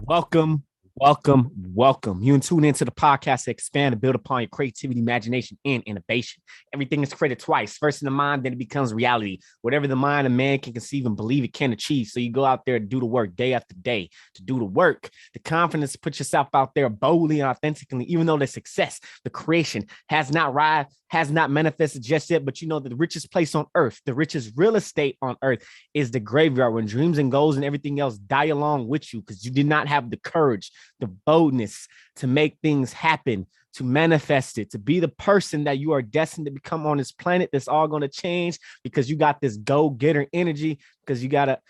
Welcome, welcome. You tune into the podcast to expand and build upon your creativity, imagination, and innovation. Everything is created twice. First in the mind, then it becomes reality. Whatever the mind of man can conceive and believe, it can achieve. So you go out there and do the work day after day to do the work. The confidence to put yourself out there boldly and authentically, even though the success, the creation has not manifested just yet. But you know that the richest place on earth, the richest real estate on earth is the graveyard, when dreams and goals and everything else die along with you because you did not have the courage, the boldness to make things happen, to manifest it, to be the person that you are destined to become on this planet. That's all going to change because you got this go-getter energy, because you got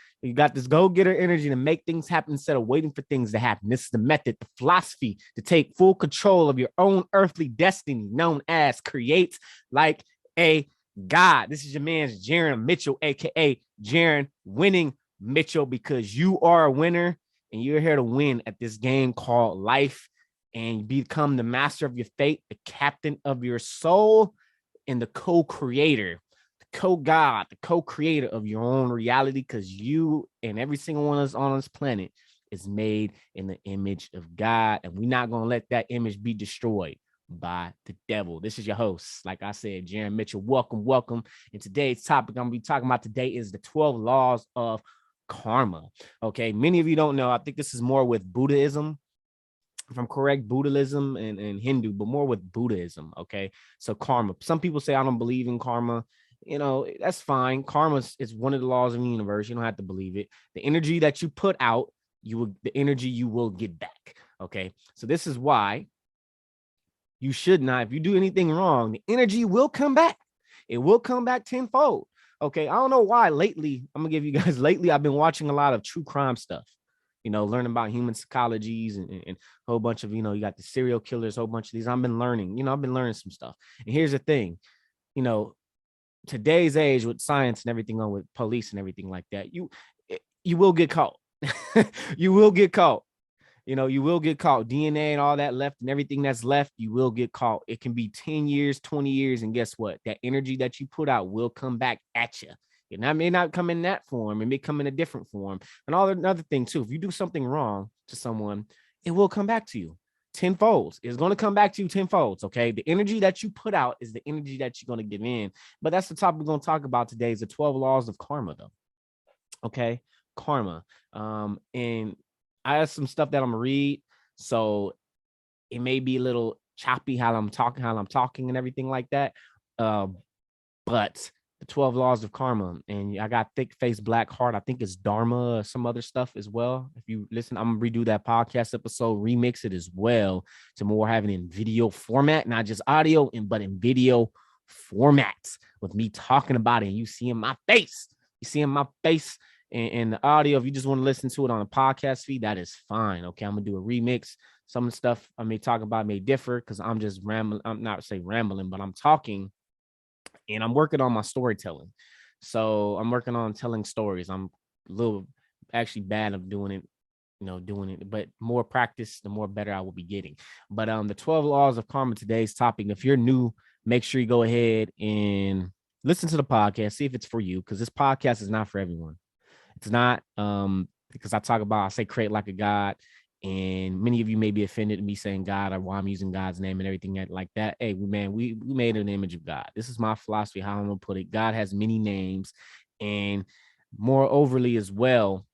this go-getter energy to make things happen instead of waiting for things to happen. This is the method, the philosophy to take full control of your own earthly destiny, known as create like a God. This is your man's Jaron Mitchell, aka Jaron Winning Mitchell, because you are a winner and you're here to win at this game called life and become the master of your fate, the captain of your soul, and the co-creator, the co-God, the co-creator of your own reality, because you and every single one of us on this planet is made in the image of God, and we're not going to let that image be destroyed by the devil. This is your host, like I said, Jaron Mitchell. Welcome. And today's topic I'm going to be talking about today is the 12 laws of karma. Okay, many of you don't know. I think this is more with Buddhism, if I'm correct, Buddhism and Hindu, but more with Buddhism. Okay, so karma. Some people say I don't believe in karma. You know, that's fine. Karma is one of the laws of the universe. You don't have to believe it. The energy that you put out, the energy you will get back. Okay, so this is why you should not, if you do anything wrong, the energy will come back. It will come back tenfold. Okay, I don't know why lately, I'm gonna give you guys, lately I've been watching a lot of true crime stuff, you know, learning about human psychologies and a whole bunch of, you know, you got the serial killers, a whole bunch of these. I've been learning some stuff. And here's the thing, you know, today's age with science and everything on with police and everything like that, you will get caught. You will get caught. You know, you will get caught. DNA and all that left and everything that's left, you will get caught. It can be 10 years, 20 years. And guess what? That energy that you put out will come back at you. And that may not come in that form. It may come in a different form. And all another thing, too, if you do something wrong to someone, it will come back to you tenfold. It's going to come back to you tenfold. Okay. The energy that you put out is the energy that you're going to give in. But that's the topic we're going to talk about today, is the 12 laws of karma, though. Okay. Karma. And I have some stuff that I'm gonna read, so it may be a little choppy how I'm talking and everything like that. But the 12 laws of karma, and I got thick face, black heart. I think it's Dharma or some other stuff as well. If you listen, I'm gonna redo that podcast episode, remix it as well to more having in video format, not just audio, but in video formats with me talking about it. And you seeing my face. You seeing my face. And the audio, if you just want to listen to it on a podcast feed, that is fine. Okay, I'm gonna do a remix. Some of the stuff I may talk about may differ because I'm just rambling. I'm not rambling, but I'm talking, and I'm working on my storytelling. So I'm working on telling stories. I'm a little actually bad of doing it, but more practice, the more better I will be getting. But the 12 laws of karma, today's topic. If you're new, make sure you go ahead and listen to the podcast, see if it's for you, because this podcast is not for everyone. It's not, because I say create like a God, and many of you may be offended at me saying God or why I'm using God's name and everything like that. Hey, we made an image of God. This is my philosophy, how I'm gonna put it. God has many names, and more overly as well,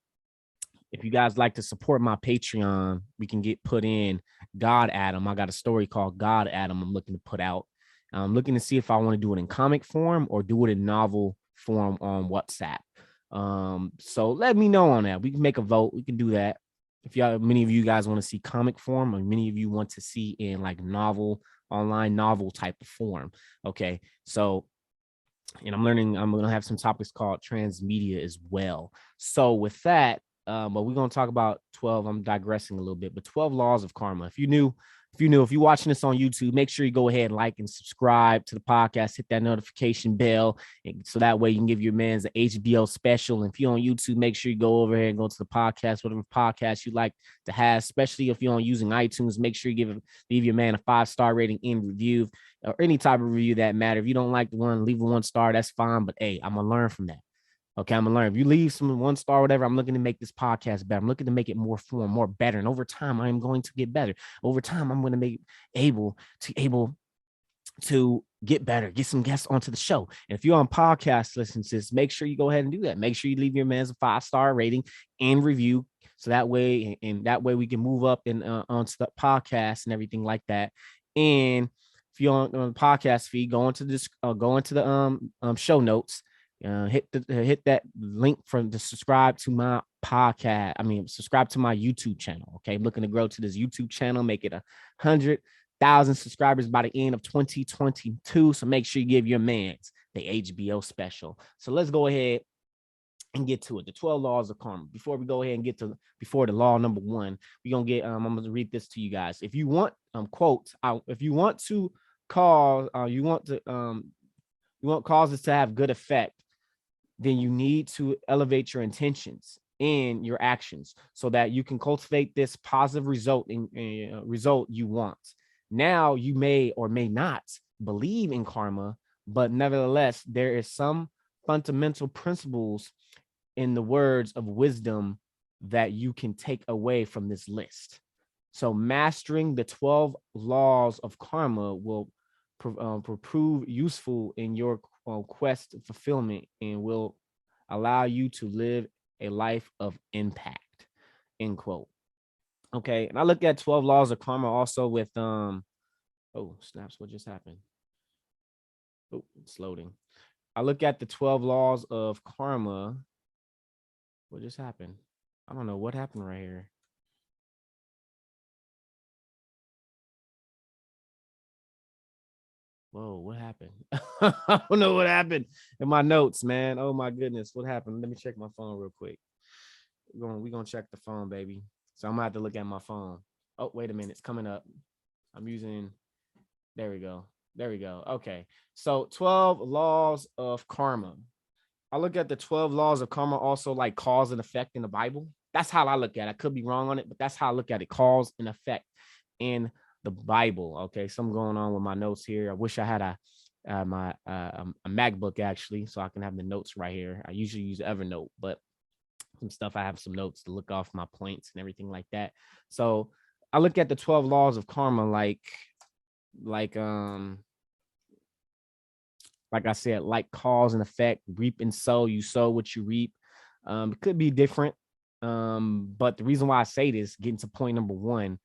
if you guys like to support my Patreon, we can get put in God Adam. I got a story called God Adam I'm looking to put out. I'm looking to see if I want to do it in comic form or do it in novel form on WhatsApp. So let me know on that. We can make a vote. We can do that. If many of you guys want to see comic form, or many of you want to see in like online novel type of form. Okay. So, and I'm going to have some topics called transmedia as well. So with that, but we're going to talk about 12. I'm digressing a little bit, but 12 laws of karma. If you're watching this on YouTube, make sure you go ahead and like and subscribe to the podcast, hit that notification bell. And so that way you can give your man's the HBO special. And if you're on YouTube, make sure you go over here and go to the podcast, whatever podcast you like to have, especially if you're using iTunes, make sure you leave your man a 5-star rating in review or any type of review that matter. If you don't like the one, leave a 1 star. That's fine. But hey, I'm going to learn from that. Okay, I'm gonna learn. If you leave some 1 star, whatever, I'm looking to make this podcast better. I'm looking to make it more form, more better. And over time, I am going to get better. Over time, I'm going to make able to get better, get some guests onto the show. And if you're on podcast listeners, make sure you go ahead and do that. Make sure you leave your man's a 5-star rating and review. So that way, we can move up and onto the podcast and everything like that. And if you're on the podcast feed, go into the show notes. Hit that link to subscribe to my podcast. Subscribe to my YouTube channel. Okay, I'm looking to grow to this YouTube channel, make it 100,000 subscribers by the end of 2022. So make sure you give your mans the HBO special. So let's go ahead and get to it. The 12 laws of karma. Before we go ahead and get to before the law number 1, we're gonna get. I'm gonna read this to you guys. If you want quotes, if you want to cause, you want causes to have good effect, then you need to elevate your intentions and your actions so that you can cultivate this positive result result you want. Now, you may or may not believe in karma, but nevertheless, there is some fundamental principles in the words of wisdom that you can take away from this list. So mastering the 12 laws of karma will prove useful in your quest of fulfillment and will allow you to live a life of impact, end quote. Okay, and I look at 12 laws of karma also with oh snaps, what just happened? Oh, it's loading. I look at the 12 laws of karma. What just happened? I don't know what happened right here. Whoa, what happened? I don't know what happened in my notes, man. Oh my goodness, what happened? Let me check my phone real quick. We're gonna check the phone, baby. So I'm gonna have to look at my phone. Oh, wait a minute, it's coming up. I'm using, there we go. There we go. Okay. So 12 laws of karma. I look at the 12 laws of karma also like cause and effect in the Bible. That's how I look at it. I could be wrong on it, but that's how I look at it. Cause and effect in the Bible. Okay. Something going on with my notes here. I wish I had a MacBook actually, so I can have the notes right here. I usually use Evernote, but some stuff I have some notes to look off my points and everything like that. So I look at the 12 laws of karma like I said, like cause and effect, reap and sow. You sow what you reap. It could be different. But the reason why I say this, getting to point number 1,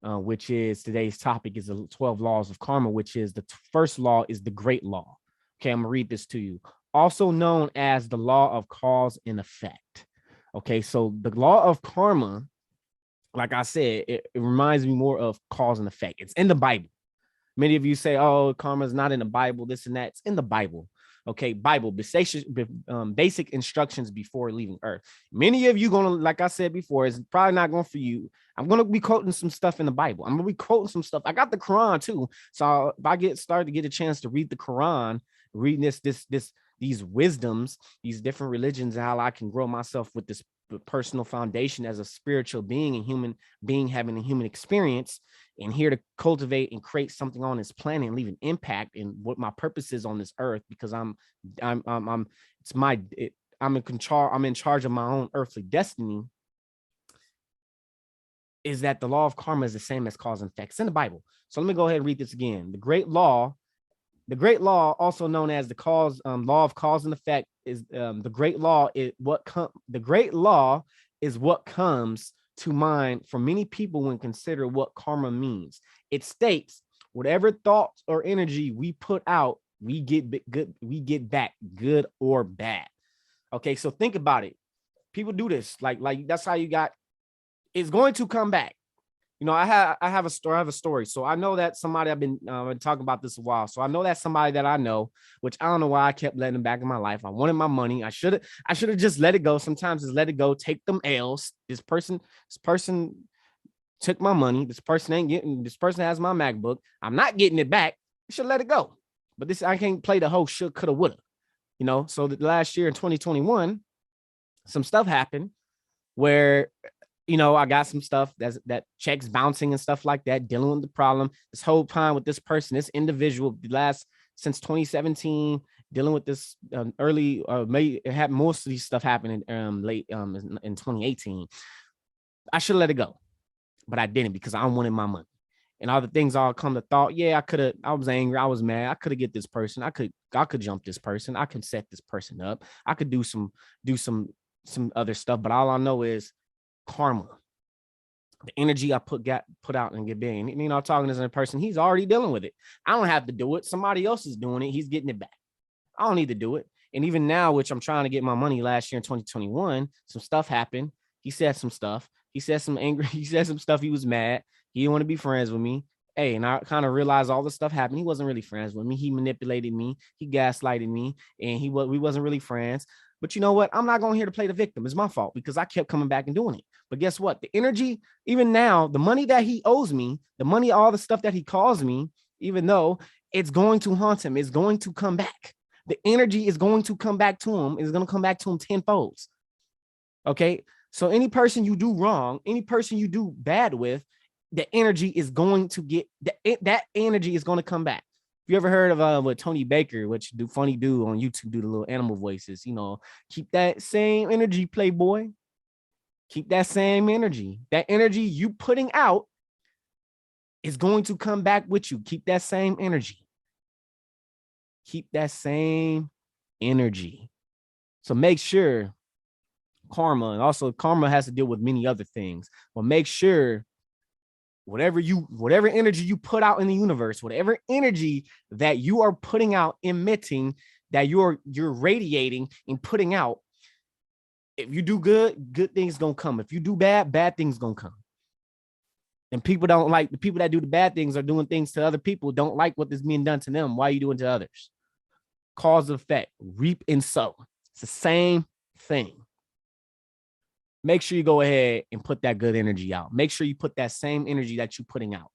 which is today's topic, is the 12 laws of karma, which is the first law is the great law. Okay, I'm gonna read this to you. Also known as the law of cause and effect. Okay, so the law of karma, like I said, it reminds me more of cause and effect. It's in the Bible. Many of you say, oh, karma is not in the Bible, this and that. It's in the Bible. Okay, Bible, basic instructions before leaving Earth. Many of you gonna, like I said before, it's probably not going for you. I'm gonna be quoting some stuff in the Bible. I'm gonna be quoting some stuff. I got the Quran too. So if I started to get a chance to read the Quran, reading these wisdoms, these different religions, and how I can grow myself with this personal foundation as a spiritual being and human being having a human experience, and here to cultivate and create something on this planet and leave an impact in what my purpose is on this earth, because I'm in charge of my own earthly destiny, is that the law of karma is the same as cause and effect. It's in the Bible. So let me go ahead and read this again. The great law, also known as the law of cause and effect, is the great law is what comes to mind for many people when consider what karma means. It states whatever thoughts or energy we put out, we get back, good or bad. Okay, so think about it. People do this, like that's how you got. It's going to come back. You know, I have a story. So I know that somebody, I've been talking about this a while. So I know that somebody that I know, which I don't know why I kept letting them back in my life. I wanted my money. I should have just let it go. Sometimes it's let it go, take them L's. This person took my money. This person has my MacBook. I'm not getting it back. I should let it go. But I can't play the whole should, coulda, woulda. You know, so the last year in 2021, some stuff happened where, you know, I got some stuff that checks bouncing and stuff like that, dealing with the problem. This whole time with this person, this individual, the last since 2017, dealing with this early, May, it had most of these stuff happening late in 2018. I should let it go, but I didn't because I wanted my money. And all the things all come to thought. Yeah, I was angry. I was mad. I could have get this person. I could jump this person. I could set this person up. I could do some other stuff. But all I know is karma. The energy I put out and get big. And, you know, talking to this person, he's already dealing with it. I don't have to do it. Somebody else is doing it. He's getting it back. I don't need to do it. And even now, which I'm trying to get my money last year in 2021, some stuff happened. He said some stuff. He said some angry. He said some stuff. He was mad. He didn't want to be friends with me. Hey, and I kind of realized all the stuff happened. He wasn't really friends with me. He manipulated me. He gaslighted me, and we wasn't really friends. But you know what? I'm not going here to play the victim. It's my fault because I kept coming back and doing it. But guess what? The energy, even now, the money that he owes me, the money, all the stuff that he calls me, even though it's going to haunt him, it's going to come back. The energy is going to come back to him. It's going to come back to him tenfold. Okay. So any person you do wrong, any person you do bad with, the energy is going to get that energy is going to come back. You ever heard of what Tony Baker, which funny dude on YouTube, do the little animal voices, you know, keep that same energy, playboy. Keep that same energy. That energy you putting out is going to come back with you. Keep that same energy. Keep that same energy. So make sure karma, and also karma has to deal with many other things, but make sure whatever energy you put out in the universe, whatever energy that you are putting out, emitting, that you're radiating and putting out, if you do good things gonna come. If you do bad things gonna come. And people don't like, the people that do the bad things are doing things to other people, don't like what is being done to them. Why are you doing to others? Cause and effect, reap and sow. It's the same thing. Make sure you go ahead and put that good energy out. Make sure you put that same energy that you're putting out.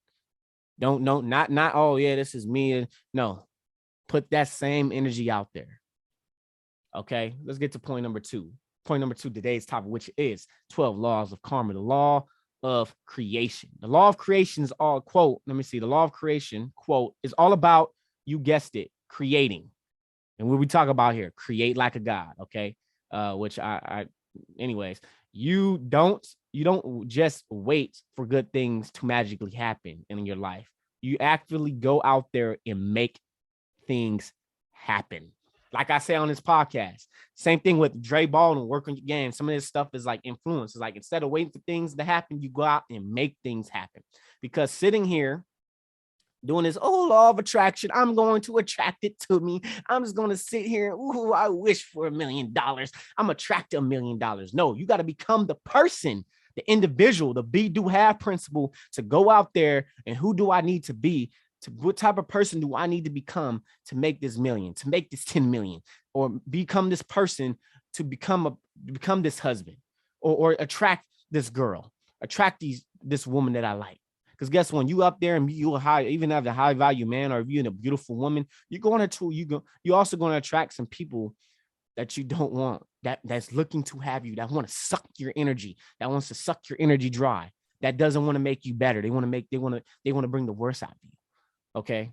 Not, oh yeah, this is me. No, put that same energy out there. Okay, let's get to point number 2. Point number 2, today's topic, which is 12 laws of karma, the law of creation. The law of creation is all, quote, let me see. The law of creation, quote, is all about, you guessed it, creating. And what we talk about here, create like a god. Okay. Which anyways, you don't just wait for good things to magically happen in your life. You actually go out there and make things happen. Like I say on this podcast, same thing with Dre Baldwin, work on your game. Some of this stuff is like influence. It's like, instead of waiting for things to happen, you go out and make things happen. Because sitting here doing this, law of attraction, I'm going to attract it to me. I'm just going to sit here. Ooh, I wish for $1 million. I'm attract $1 million. No, you got to become the person, the individual, the be, do, have principle, to go out there and who do I need to be? To what type of person do I need to become to make this million, to make this 10 million, or become this person to become this husband, or attract this girl, attract this woman that I like. Because guess what? You up there and you even have a high value man, or if you're a beautiful woman, you're also going to attract some people that you don't want, that's looking to have you, that want to suck your energy, that wants to suck your energy dry, that doesn't want to make you better. They want to bring the worst out of you. Okay.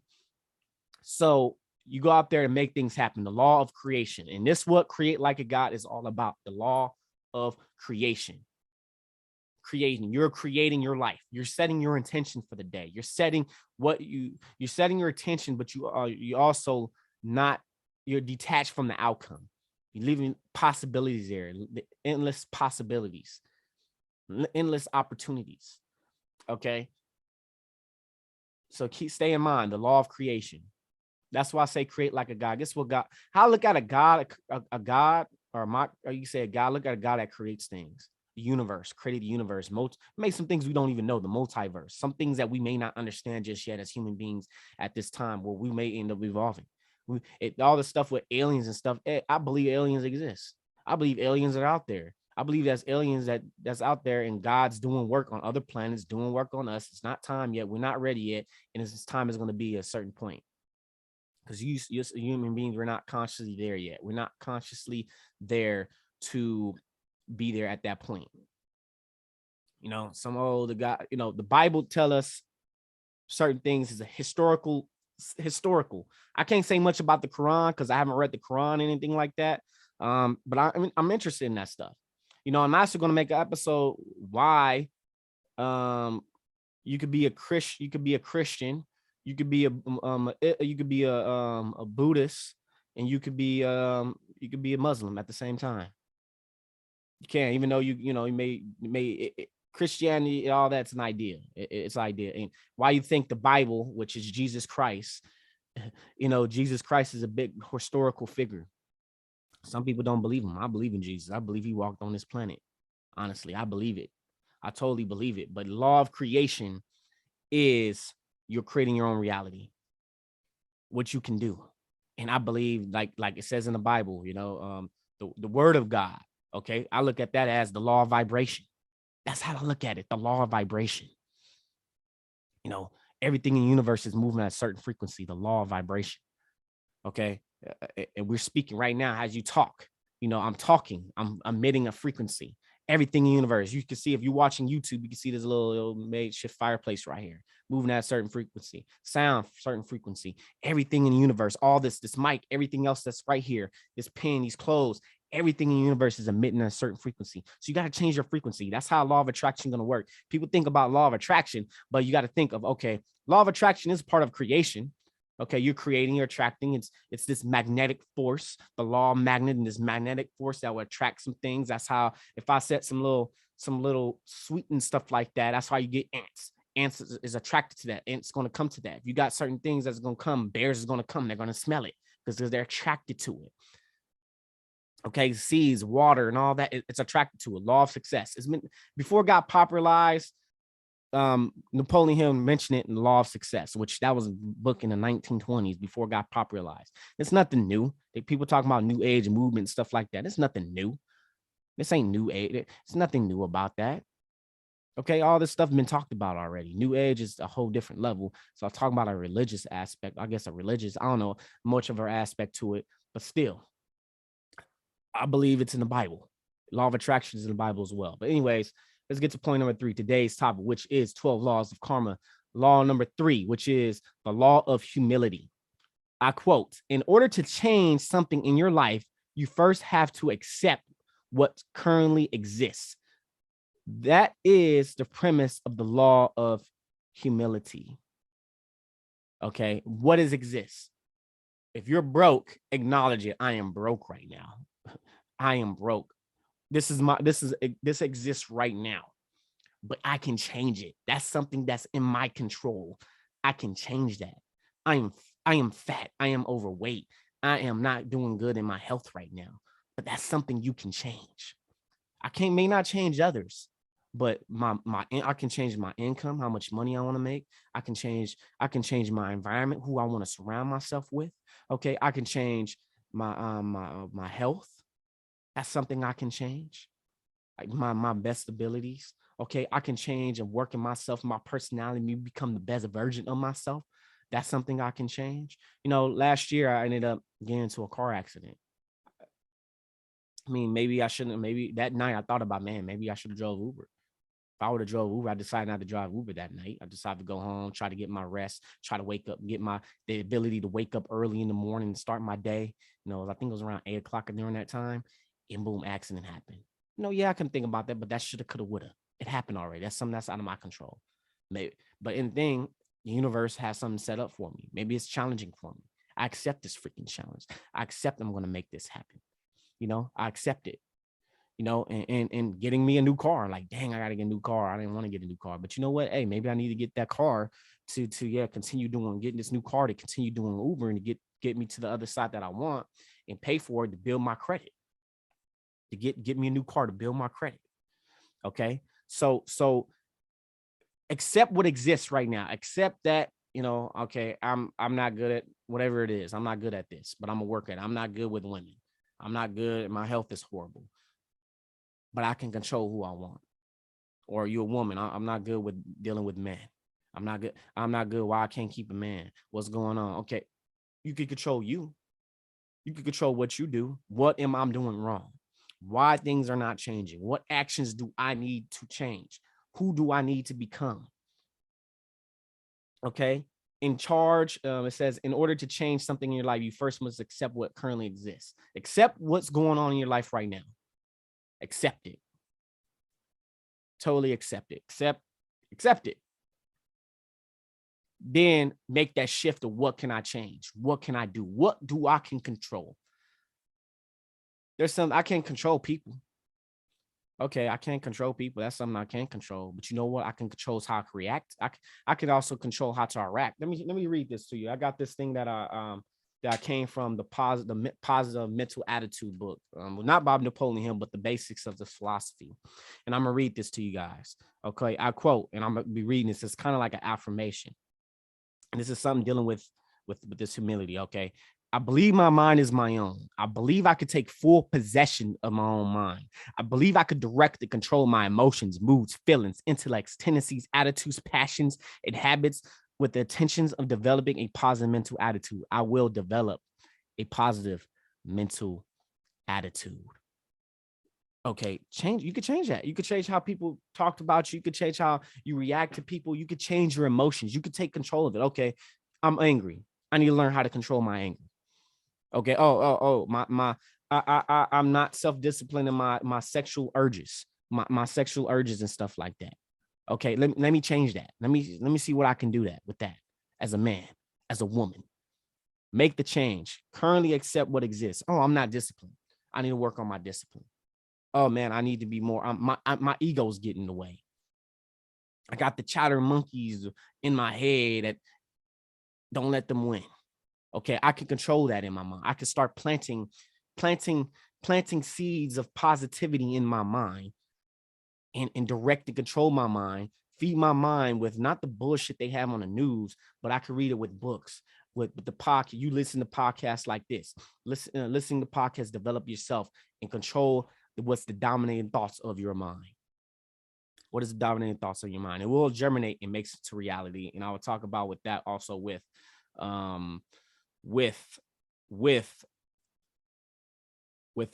So you go out there and make things happen. The law of creation. And this, what Create Like a God is all about. The law of creation. You're creating your life. You're setting your intention for the day. You're setting your intention, but you also you're detached from the outcome. You're leaving possibilities there, endless possibilities, endless opportunities. Okay. So stay in mind the law of creation. That's why I say create like a God. Guess what God? How I look at a God, or you say a God? Look at a God that creates things. The universe, created the universe. Make some things we don't even know. The multiverse. Some things that we may not understand just yet as human beings at this time, where we may end up evolving. All the stuff with aliens and stuff. I believe aliens exist. I believe aliens are out there. I believe there's aliens that's out there, and God's doing work on other planets, doing work on us. It's not time yet. We're not ready yet. And this time is going to be a certain point. Because you human beings, we're not consciously there yet. We're not consciously there to be there at that point. You know, the Bible tell us certain things is a historical historical. I can't say much about the Quran because I haven't read the Quran, anything like that. But I'm interested in that stuff. I'm also going to make an episode why you could be a Christian, you could be a Buddhist, and you could be a Muslim at the same time. You can't, even though you may Christianity, all that's an idea. It's idea. And why you think the Bible, which is Jesus Christ, Jesus Christ is a big historical figure. Some people don't believe him. I believe in Jesus. I believe he walked on this planet. Honestly, I believe it. I totally believe it. But law of creation is you're creating your own reality, what you can do. And I believe, like it says in the Bible, the word of God. Okay, I look at that as the law of vibration. That's how I look at it, the law of vibration. Everything in the universe is moving at a certain frequency, the law of vibration. Okay, and we're speaking right now as you talk. I'm talking, I'm emitting a frequency. Everything in the universe, you can see, if you're watching YouTube, you can see this little makeshift fireplace right here, moving at a certain frequency, sound, certain frequency. Everything in the universe, all this mic, everything else that's right here, this pen, these clothes, everything in the universe is emitting a certain frequency. So you got to change your frequency. That's how law of attraction is going to work. People think about law of attraction, but you got to think of, okay, law of attraction is part of creation. Okay, you're creating, you're attracting. It's this magnetic force, the law of magnet, and this magnetic force that will attract some things. That's how, if I set some little sweet and stuff like that, that's how you get ants. Ants is attracted to that. Ants going to come to that. If you got certain things that's going to come, bears is going to come. They're going to smell it because they're attracted to it. Okay, seeds, water, and all that, it's attracted to it. Law of success. It's been, before it got popularized, Napoleon Hill mentioned it in the Law of Success, which that was a book in the 1920s before it got popularized. It's nothing new. People talking about new age movement and stuff like that. It's nothing new. This ain't new age. It's nothing new about that. Okay, all this stuff been talked about already. New age is a whole different level. So I'll talk about a religious aspect. I guess I don't know much of our aspect to it, but still, I believe it's in the Bible. Law of attraction is in the Bible as well. But anyways, let's get to point number 3, today's topic, which is 12 laws of karma. Law number 3, which is the law of humility. I quote, in order to change something in your life, you first have to accept what currently exists. That is the premise of the law of humility. Okay, what does exist? If you're broke, acknowledge it. I am broke right now. I am broke. This exists right now, but I can change it. That's something that's in my control. I can change that. I am fat. I am overweight. I am not doing good in my health right now, but that's something you can change. May not change others, but I can change my income, how much money I want to make. I can change my environment, who I want to surround myself with. Okay, I can change my health. That's something I can change. Like my best abilities. Okay, I can change and work in myself, my personality, me become the best version of myself. That's something I can change. Last year I ended up getting into a car accident. I mean, maybe I shouldn't. Maybe that night I thought about, man, maybe I should have drove Uber. If I would have drove Uber, I decided not to drive Uber that night. I decided to go home, try to get my rest, try to wake up, get the ability to wake up early in the morning and start my day. I think it was around 8:00 during that time, and boom, accident happened. Yeah, I couldn't think about that, but that shoulda, coulda, woulda. It happened already. That's something that's out of my control. Maybe, but in the thing, the universe has something set up for me. Maybe it's challenging for me. I accept this freaking challenge. I accept I'm going to make this happen. I accept it. And getting me a new car. Like, dang, I got to get a new car. I didn't want to get a new car, but you know what? Hey, maybe I need to get that car to continue getting this new car to continue doing Uber and to get me to the other side that I want and pay for it to build my credit. To get me a new car to build my credit. Okay. So accept what exists right now. Accept that, okay, I'm not good at whatever it is. I'm not good at this, but I'm gonna work at it. I'm not good with women. I'm not good. My health is horrible, but I can control who I want. Or you're a woman. I'm not good with dealing with men. I'm not good. Why I can't keep a man? What's going on? Okay. You can control you. You can control what you do. What am I doing wrong? Why things are not changing? What actions do I need to change? Who do I need to become? Okay. in charge. It says, in order to change something in your life, you first must accept what currently exists. Accept what's going on in your life right now. Accept it. Totally accept it. Accept it. Then make that shift of what can I change? What can I do? What do I can control? There's some I can't control people. Okay, I can't control people. That's something I can't control. But you know what? I can control is how I can react. I can also control how to react. Let me read this to you. I got this thing that I came from the positive mental attitude book. Not Bob Napoleon Hill, but the basics of this philosophy. And I'm gonna read this to you guys. Okay, I quote, and I'm gonna be reading this. It's kind of like an affirmation. And this is something dealing with this humility. Okay. I believe my mind is my own. I believe I could take full possession of my own mind. I believe I could direct and control my emotions, moods, feelings, intellects, tendencies, attitudes, passions, and habits with the intentions of developing a positive mental attitude. I will develop a positive mental attitude. Okay, change. You could change that. You could change how people talked about you. You could change how you react to people. You could change your emotions. You could take control of it. Okay, I'm angry. I need to learn how to control my anger. Okay. I'm not self-disciplined in my sexual urges, my sexual urges and stuff like that. Okay, let me change that. Let me see what I can do that with that as a man, as a woman. Make the change. Currently accept what exists. Oh, I'm not disciplined. I need to work on my discipline. Oh man, I need to be more. My ego's getting in the way. I got the chatter monkeys in my head that don't let them win. Okay, I can control that in my mind. I can start planting seeds of positivity in my mind and direct and control my mind, feed my mind with not the bullshit they have on the news, but I can read it with books, with the podcast. You listen to podcasts like this, listening to podcasts, develop yourself and control what's the dominating thoughts of your mind. What is the dominating thoughts of your mind? It will germinate and makes it to reality. And I will talk about with that also with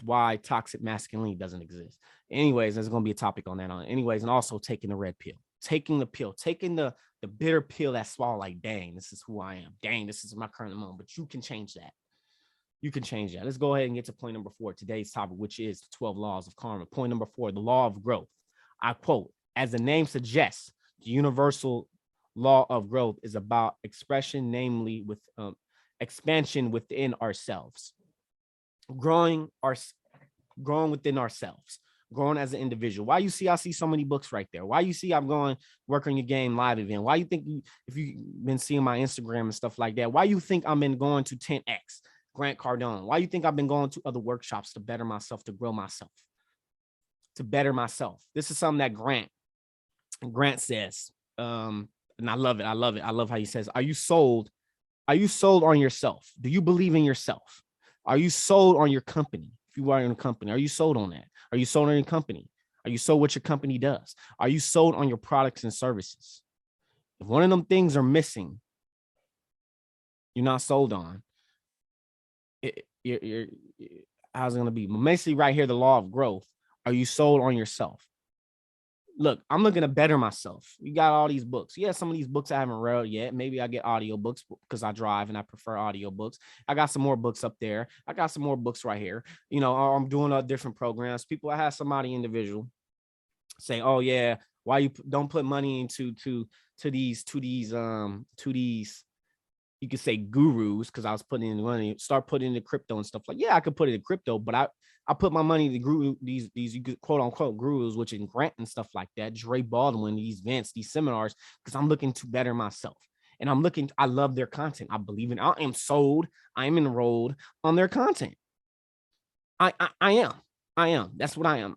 why toxic masculinity doesn't exist. Anyways, there's going to be a topic on that. Anyways, and also taking the red pill, taking the bitter pill that swallow like, dang, this is who I am. Dang, this is my current moment. But you can change that. You can change that. Let's go ahead and get to point number 4, today's topic, which is the 12 laws of karma. Point number 4, the law of growth. I quote, as the name suggests, the universal law of growth is about expression, namely with expansion within ourselves, growing within ourselves, growing as an individual. Why you see I see so many books right there? Why you see I'm going work on your game live event? Why you think if you've been seeing my Instagram and stuff like that, why you think I've been going to 10X, Grant Cardone? Why you think I've been going to other workshops to better myself, to grow myself, to better myself? This is something that Grant says, and I love it. I love how he says, are you sold on yourself? Do you believe in yourself? Are you sold on your company? If you are in a company, are you sold on that? Are you sold on your company? Are you sold what your company does? Are you sold on your products and services? If one of them things are missing, you're not sold on. How's it going to be? Basically, right here, the law of growth. Are you sold on yourself? Look, I'm looking to better myself. You got all these books. Yeah, some of these books I haven't read yet. Maybe I get audio books because I drive and I prefer audio books. I got some more books up there. I got some more books right here. You know, I'm doing different programs. I have somebody individual say, "Oh yeah, why you don't put money into these you could say gurus," because I was putting in money, start putting into crypto and stuff like, yeah, I could put it in crypto, but I put my money to these you could quote unquote gurus, which in Grant and stuff like that, Dre Baldwin, these events, these seminars, because I'm looking to better myself. And I love their content. I believe in, I am sold, I am enrolled on their content. I am. That's what I am.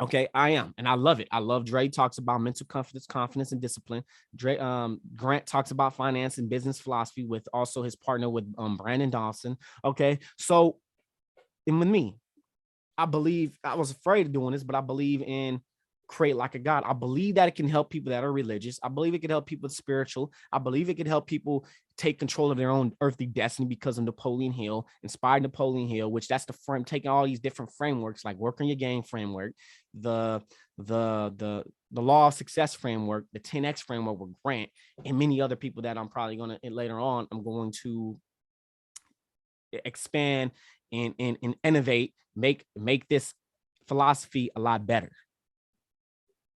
Okay, I am, and I love it. I love Dre talks about mental confidence, and discipline. Grant talks about finance and business philosophy with also his partner with Brandon Dawson. Okay, so and with me, I believe I was afraid of doing this, but I believe in create like a God. I believe that it can help people that are religious. I believe it can help people spiritual. I believe it can help people take control of their own earthly destiny because of Napoleon Hill, inspired Napoleon Hill, which that's the frame, taking all these different frameworks, like work on your game framework, the the law of success framework, the 10X framework with Grant and many other people that I'm probably going to later on, I'm going to expand and innovate, make this philosophy a lot better.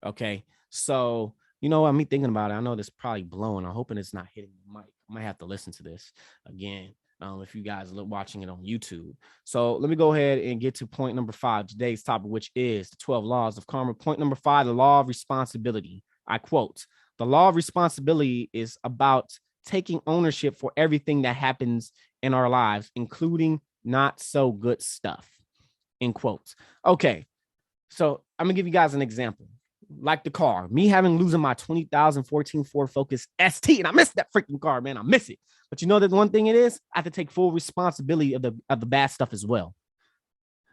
Okay. So, you know, me thinking about it, I know this probably blowing. I'm hoping it's not hitting the mic. I might have to listen to this again. If you guys are watching it on YouTube. So let me go ahead and get to point number 5, today's topic, which is the 12 laws of karma. Point number 5, the law of responsibility. I quote, the law of responsibility is about taking ownership for everything that happens in our lives, including not so good stuff, in quotes. Okay. So I'm gonna give you guys an example. Like the car, me losing my 2014 Ford Focus ST, and I miss that freaking car, man. I miss it. But you know that one thing it is, I have to take full responsibility of the bad stuff as well.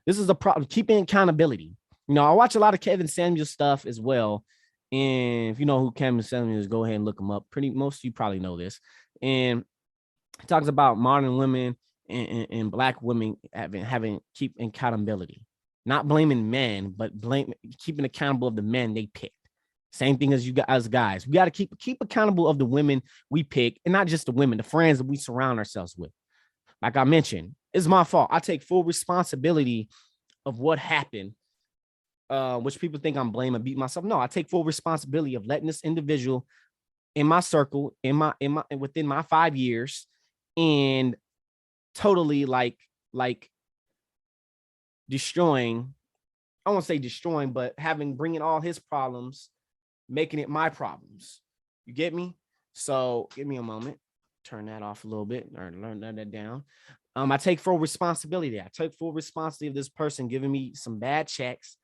This is a problem. Keeping accountability. You know, I watch a lot of Kevin Samuels stuff as well. And if you know who Kevin Samuels is, go ahead and look him up. Most of you probably know this. And he talks about modern women and black women having keep accountability. Not blaming men, but keeping accountable of the men they picked. Same thing as you guys. We got to keep accountable of the women we pick, and not just the women, the friends that we surround ourselves with. Like I mentioned, it's my fault. I take full responsibility of what happened, which people think I'm blaming, beat myself. No, I take full responsibility of letting this individual in my circle, within my 5 years, and totally like destroying, I won't say destroying, but bringing all his problems, making it my problems. You get me? So give me a moment. Turn that off a little bit or learn that down. I take full responsibility. I take full responsibility of this person giving me some bad checks,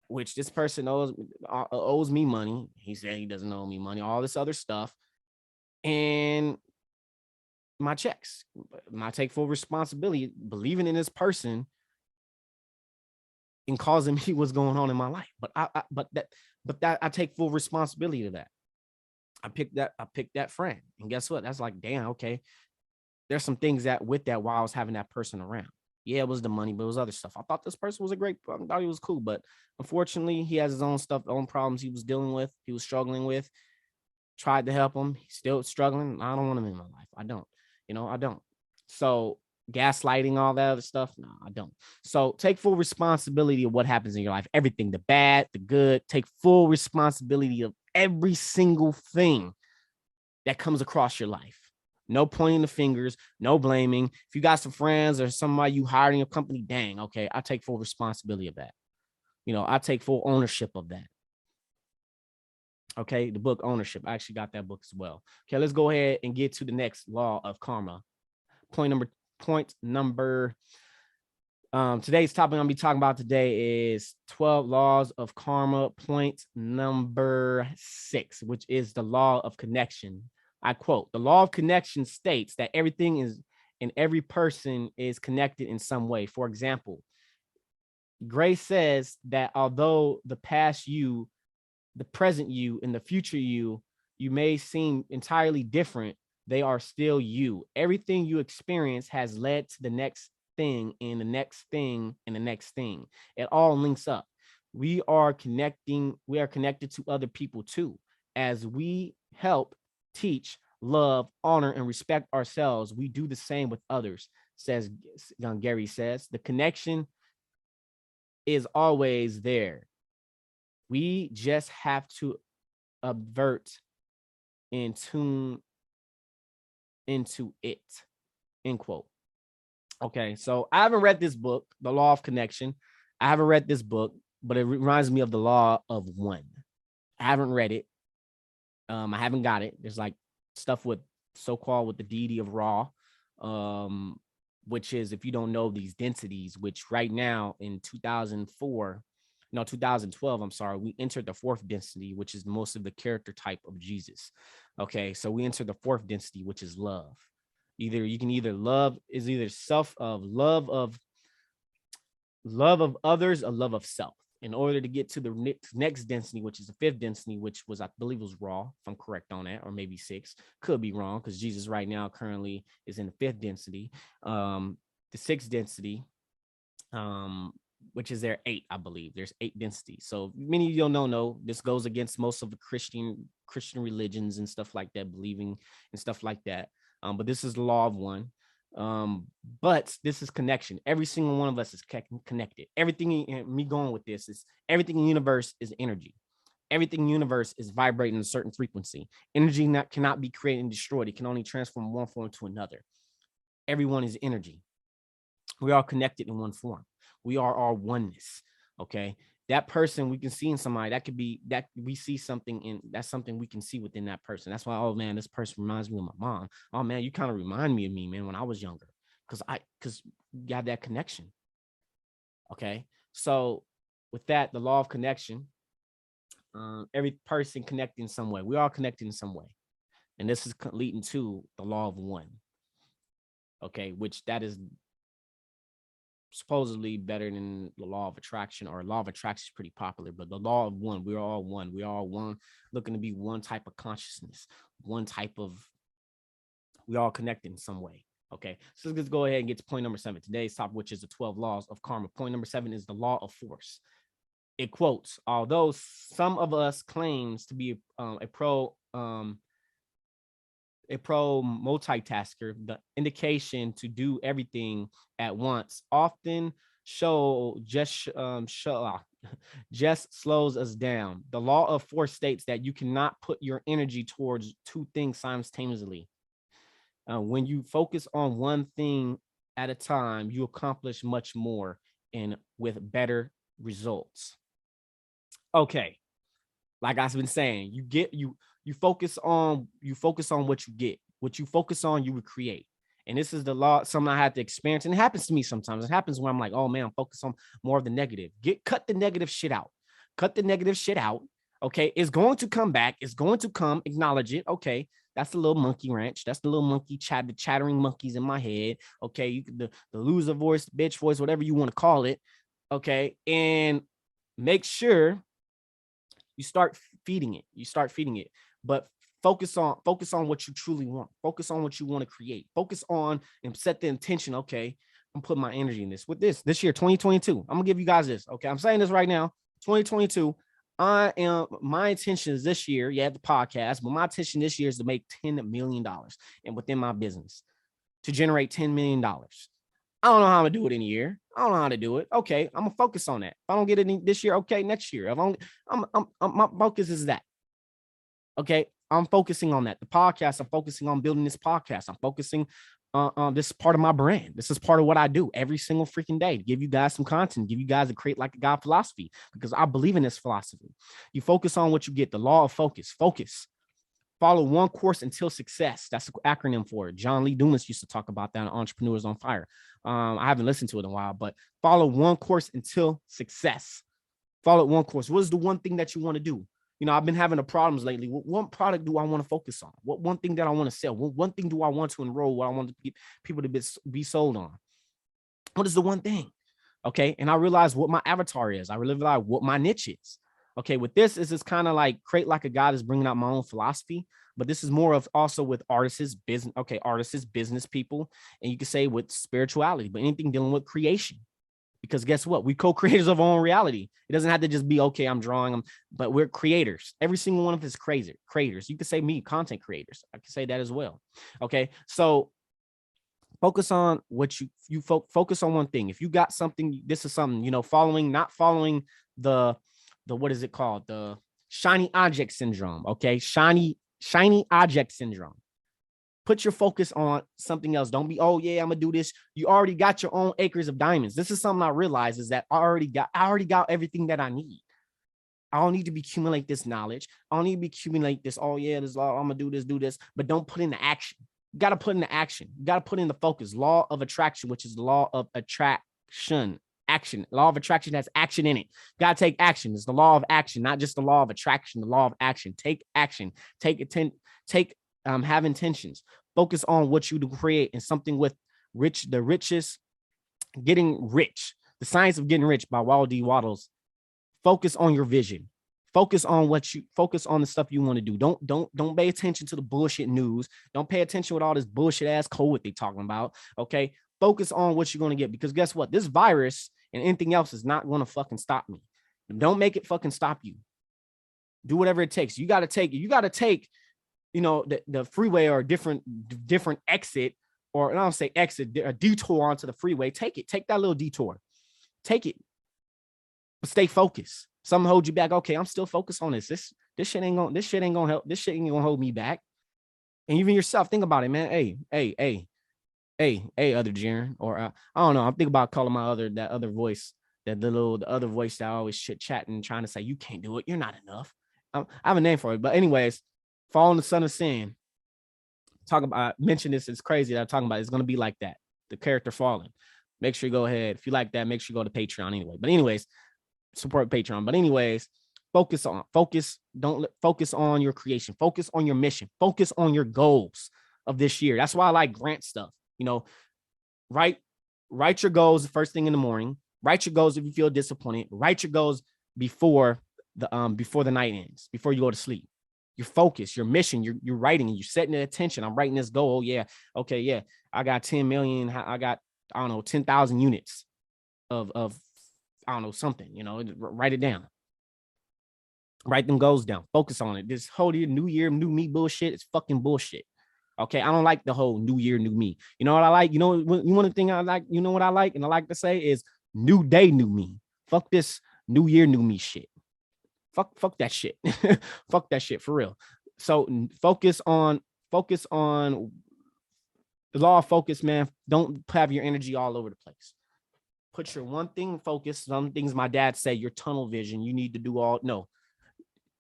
which this person owes me money. He said he doesn't owe me money, all this other stuff. And my checks. I take full responsibility, believing in this person and causing me what's going on in my life. But I take full responsibility to that. I picked that friend. And guess what? That's like, damn, okay. There's some things that with that while I was having that person around. Yeah, it was the money, but it was other stuff. I thought this person was I thought he was cool, but unfortunately, he has his own stuff, own problems he was dealing with, he was struggling with. Tried to help him. He's still struggling. I don't want him in my life. I don't. I don't. So gaslighting, all that other stuff. No, I don't. So take full responsibility of what happens in your life. Everything, the bad, the good. Take full responsibility of every single thing that comes across your life. No pointing the fingers, no blaming. If you got some friends or somebody you hired in your company, dang, okay, I take full responsibility of that. I take full ownership of that. Okay, the book Ownership. I actually got that book as well. Okay, let's go ahead and get to the next law of karma. Point number. Today's topic I'm gonna be talking about today is 12 laws of karma. Point number 6, which is the law of connection. I quote, the law of connection states that everything is and every person is connected in some way. For example, Gray says that although the past you, the present you, and the future you may seem entirely different, they are still you. Everything you experience has led to the next thing and the next thing and the next thing. It all links up. We are connected to other people too. As we help, teach, love, honor, and respect ourselves, we do the same with others, says Gary says. The connection is always there. We just have to avert and tune into it, end quote. Okay, so I haven't read this book, The Law of Connection. I haven't read this book, but it reminds me of The Law of One. I haven't read it. I haven't got it. There's like stuff with so-called with the deity of Ra, which is, if you don't know, these densities, which right now in 2012, I'm sorry, we entered the 4th density, which is most of the character type of Jesus. Okay, so we entered the 4th density, which is love. Love is either love of others or love of self. In order to get to the next density, which is the 5th density, which was, I believe, was Ra, if I'm correct on that, or maybe 6, could be wrong, because Jesus right now currently is in the 5th density. The 6th density, which is their 8, I believe. There's 8 densities. So many of you don't know, this goes against most of the Christian religions and stuff like that, believing and stuff like that. But this is the law of 1. But this is connection. Every single one of us is connected. Everything, me going with this, is everything in the universe is energy. Everything in the universe is vibrating a certain frequency. Energy cannot be created and destroyed. It can only transform one form to another. Everyone is energy. We are connected in one form. We are our oneness. Okay. That person we can see in somebody, that could be that we see something in, that's something we can see within that person. That's why, oh man, this person reminds me of my mom. Oh man, you kind of remind me of me, man, when I was younger. Because you have that connection. Okay. So with that, the law of connection, every person connected in some way. We are connected in some way. And this is leading to the law of 1. Okay, which that is supposedly better than the law of attraction, or law of attraction is pretty popular, but the law of 1, we're all one. We're all one, looking to be one type of consciousness, one type of, we all connected in some way. Okay, so let's go ahead and get to point number 7. Today's topic, which is the 12 laws of karma. Point number 7 is the law of force. It quotes, although some of us claims to be a pro multitasker, the indication to do everything at once often just slows us down. The law of force states that you cannot put your energy towards 2 things simultaneously. When you focus on one thing at a time, you accomplish much more and with better results. Okay, like I've been saying, you focus on what you get. What you focus on, you would create. And this is the law, something I had to experience. And it happens to me sometimes. It happens when I'm like, oh man, I'm focused on more of the negative. Cut the negative shit out. Cut the negative shit out. Okay. It's going to come back. It's going to come. Acknowledge it. Okay. That's the little monkey wrench. That's the little monkey the chattering monkeys in my head. Okay. The loser voice, bitch voice, whatever you want to call it. Okay. And make sure you start feeding it. But focus on what you truly want. Focus on what you want to create. Focus on and set the intention. Okay, I'm putting my energy in this. With this year, 2022, I'm gonna give you guys this. Okay, I'm saying this right now, 2022. My intention is this year, the podcast, but my intention this year is to make $10 million and within my business, to generate $10 million. I don't know how I'm gonna do it in a year. I don't know how to do it. Okay, I'm gonna focus on that. If I don't get it this year, okay, next year. My focus is that. Okay, I'm focusing on that. The podcast, I'm focusing on building this podcast. I'm focusing on this is part of my brand. This is part of what I do every single freaking day to give you guys some content, give you guys a create like a God philosophy, because I believe in this philosophy. You focus on what you get. The law of focus. Focus. Follow one course until success. That's the acronym for it. John Lee Dumas used to talk about that on Entrepreneurs on Fire. I haven't listened to it in a while, but follow one course until success. Follow one course. What is the one thing that you want to do? You know, I've been having the problems lately. What one product do I want to focus on? What one thing that I want to sell? What one thing do I want to enroll? What I want people to be sold on? What is the one thing? Okay. And I realize what my avatar is. I really realize what my niche is. Okay, with this is kind of like create like a God is bringing out my own philosophy, but this is more of also with artists, business people, and you can say with spirituality, but anything dealing with creation. Because guess what? We co-creators of our own reality. It doesn't have to just be, okay, I'm drawing them, but we're creators. Every single one of us is creators. You could say me, content creators. I can say that as well. Okay, so focus on what you focus on one thing. If you got something, this is something, not following the what is it called? The shiny object syndrome. Okay. Shiny object syndrome. Put your focus on something else. Don't be, oh yeah, I'm gonna do this. You already got your own acres of diamonds. This is something I realize is that I already got everything that I need. I don't need to accumulate this knowledge. I don't need to accumulate this. Oh yeah, this law, I'm gonna do this, but don't put into action. You got to put into action. You got to put in the focus. Law of attraction, which is the law of attraction. Action. Law of attraction has action in it. Got to take action. It's the law of action, not just the law of attraction, the law of action. Take action. Have intentions. Focus on what you do create, and something with getting rich. The Science of Getting Rich by Walt D. Wattles. Focus on your vision. Focus on the stuff you want to do. Don't pay attention to the bullshit news. Don't pay attention with all this bullshit ass code they talking about. Okay. Focus on what you're going to get, because guess what? This virus and anything else is not going to fucking stop me. Don't make it fucking stop you. Do whatever it takes. You got to take, the freeway or different exit, or I don't say exit, a detour onto the freeway. Take that little detour. Take it. But stay focused. Something hold you back. Okay, I'm still focused on this. This shit ain't gonna help. This shit ain't gonna hold me back. And even yourself, think about it, man. Hey, other Jaren, or I don't know. I'm thinking about calling that other voice, the other voice that always chit chatting, trying to say you can't do it. You're not enough. I have a name for it, but anyways, following the son of sin. Mention this. It's crazy that I'm talking about. It's gonna be like that. The character falling. Make sure you go ahead. If you like that, make sure you go to Patreon anyway. But anyways, support Patreon. But anyways, focus on your creation. Focus on your mission. Focus on your goals of this year. That's why I like grant stuff. Write your goals the first thing in the morning. Write your goals if you feel disappointed. Write your goals before the night ends, before you go to sleep. Your focus, your mission, you're writing, and you're setting the attention. I'm writing this goal. Oh, yeah. Okay. Yeah. I got 10 million. I got, 10,000 units of, I don't know, something, write it down. Write them goals down. Focus on it. This whole new year, new me bullshit is fucking bullshit. Okay. I don't like the whole new year, new me. You know what I like? One thing I like, what I like? And I like to say is new day, new me. Fuck this new year, new me shit. Fuck that shit. Fuck that shit for real. So focus on the law of focus, man. Don't have your energy all over the place. Put your one thing focus. Some things my dad say, your tunnel vision. You need to do all. No,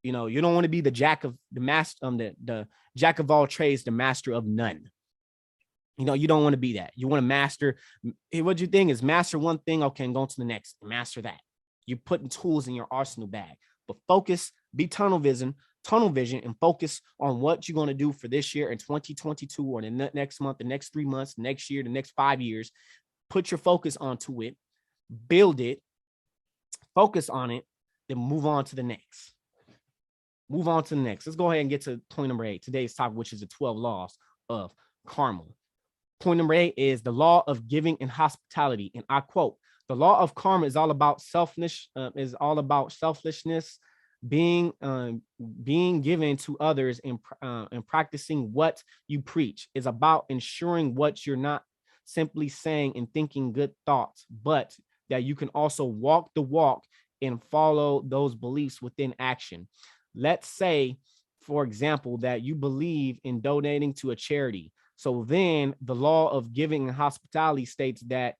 you don't want to be the jack of the jack of all trades, the master of none. You don't want to be that. You want to master. What you think is master one thing. Okay, and go to the next. Master that. You're putting tools in your arsenal bag. But focus, be tunnel vision, and focus on what you're going to do for this year in 2022 or the next month, the next 3 months, next year, the next 5 years. Put your focus onto it, build it, focus on it, then move on to the next. Let's go ahead and get to point number 8. Today's topic, which is the 12 laws of karma. Point number 8 is the law of giving and hospitality. And I quote, the law of karma is all about selfishness, being given to others and practicing what you preach. Is about ensuring what you're not simply saying and thinking good thoughts, but that you can also walk the walk and follow those beliefs within action. Let's say, for example, that you believe in donating to a charity. So then the law of giving and hospitality states that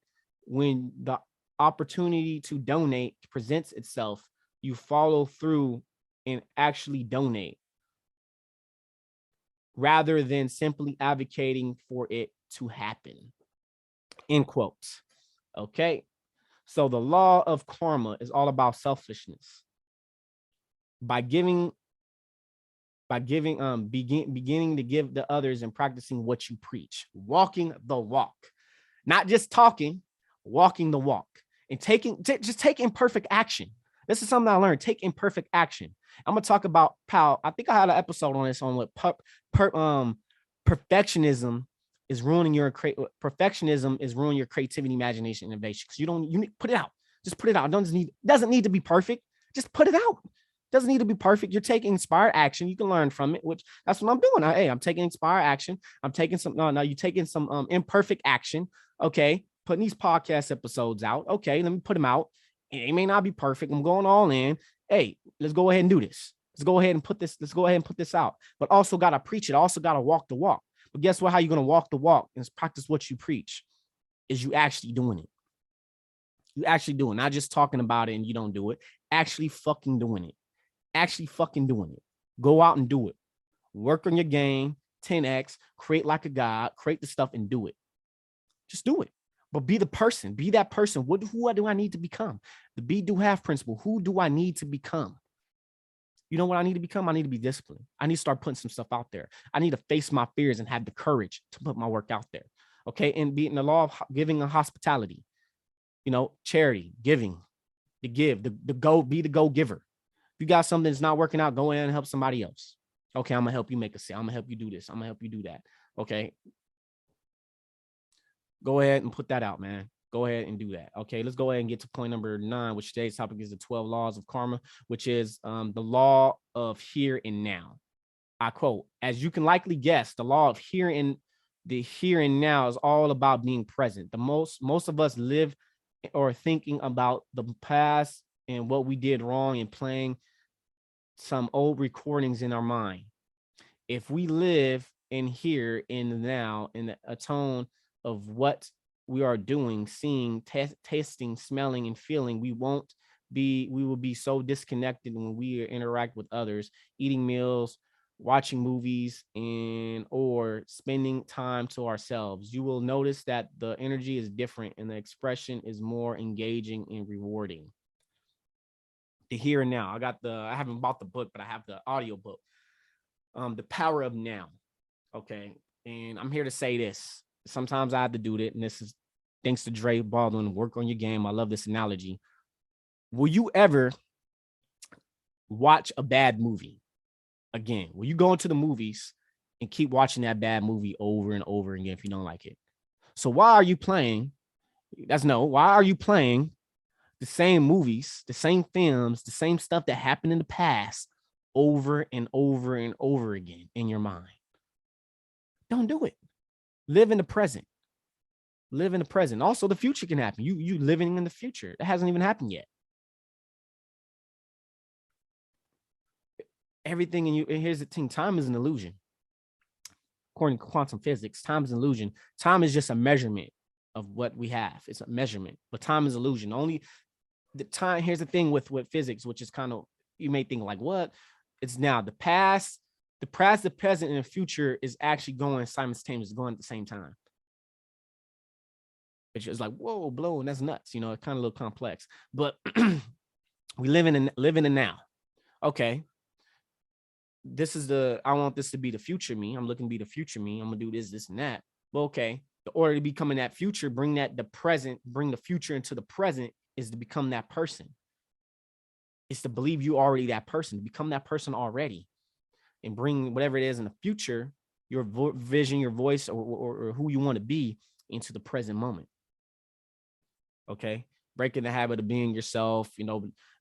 when the opportunity to donate presents itself, you follow through and actually donate rather than simply advocating for it to happen. End quotes. Okay. So the law of karma is all about selfishness. Beginning to give to others and practicing what you preach, walking the walk, not just talking, walking the walk, and take imperfect action. This is something I learned. Take imperfect action. I'm gonna talk about I think I had an episode on this on what perfectionism is ruining your creativity, imagination, innovation. Because you need put it out. Just put it out. Doesn't need to be perfect. Just put it out. Doesn't need to be perfect. You're taking inspired action. You can learn from it, which that's what I'm doing. Hey, I'm taking inspired action. I'm taking some. No, you're taking some imperfect action. Okay, putting these podcast episodes out. Okay, let me put them out. It may not be perfect. I'm going all in. Hey, let's go ahead and do this. Let's go ahead and put this out. But also got to preach it. Also got to walk the walk. But guess what? How you're going to walk the walk and practice what you preach is you actually doing it. You actually doing, not just talking about it and you don't do it. Actually fucking doing it. Actually fucking doing it. Go out and do it. Work on your game, 10x, create like a god, create the stuff and do it. Just do it. But be the person, be that person. Who do I need to become? The be, do, have principle. Who do I need to become? You know what I need to become? I need to be disciplined. I need to start putting some stuff out there. I need to face my fears and have the courage to put my work out there. Okay. And be in the law of giving and hospitality, charity, giving, be the go giver. If you got something that's not working out, go in and help somebody else. Okay. I'm going to help you make a sale. I'm going to help you do this. I'm going to help you do that. Okay. Go ahead and put that out, man. Go ahead and do that. Okay, let's go ahead and get to point number 9, which today's topic is the 12 laws of karma, which is the law of here and now. I quote, as you can likely guess, the law of here and now is all about being present. Most of us live or thinking about the past and what we did wrong and playing some old recordings in our mind. If we live in here and now in a tone of what we are doing, seeing, tasting, smelling, and feeling, we will be so disconnected when we interact with others, eating meals, watching movies, and or spending time to ourselves. You will notice that the energy is different and the expression is more engaging and rewarding. The here and now. I haven't bought the book, but I have the audio book. The power of now. Okay. And I'm here to say this. Sometimes I have to do that. And this is thanks to Dre Baldwin. Work on your game. I love this analogy. Will you ever watch a bad movie again? Will you go into the movies and keep watching that bad movie over and over again if you don't like it? So why are you playing? Why are you playing the same movies, the same films, the same stuff that happened in the past over and over and over again in your mind? Don't do it. Live in the present. Live in the present. Also, the future can happen. You living in the future. It hasn't even happened yet. Everything in you, and here's the thing, time is an illusion. According to quantum physics, time is an illusion. Time is just a measurement of what we have. It's a measurement, but time is illusion. Only the time, here's the thing with physics, which is kind of, you may think like, what? It's now the past, the present, and the future is actually going simultaneously, going at the same time. It's just like, whoa, blow, that's nuts. It's kind of a little complex, but we live in the now. Okay. I want this to be the future me. I'm looking to be the future me. I'm gonna do this, and that. Well, okay. The order to become in that future, bring the future into the present is to become that person. It's to believe you already that person, to become that person already, and bring whatever it is in the future, your vision, your voice, or who you want to be into the present moment. Okay. Breaking the habit of being yourself,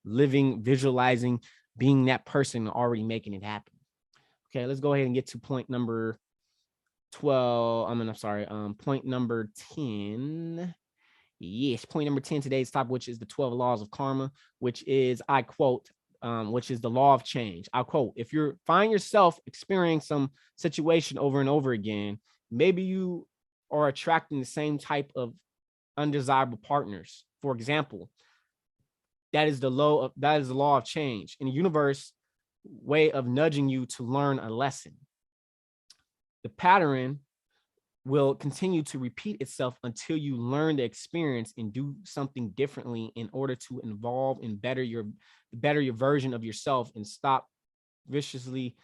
living, visualizing, being that person, already making it happen. Okay, let's go ahead and get to point number 12. Point number 10. Yes, point number 10 today's topic, which is the 12 laws of karma, which is, I quote, which is the law of change. I'll quote, if you find yourself experiencing some situation over and over again, maybe you are attracting the same type of undesirable partners. For example, that is the law of change in the universe, way of nudging you to learn a lesson. The pattern will continue to repeat itself until you learn the experience and do something differently in order to evolve and better your version of yourself and stop the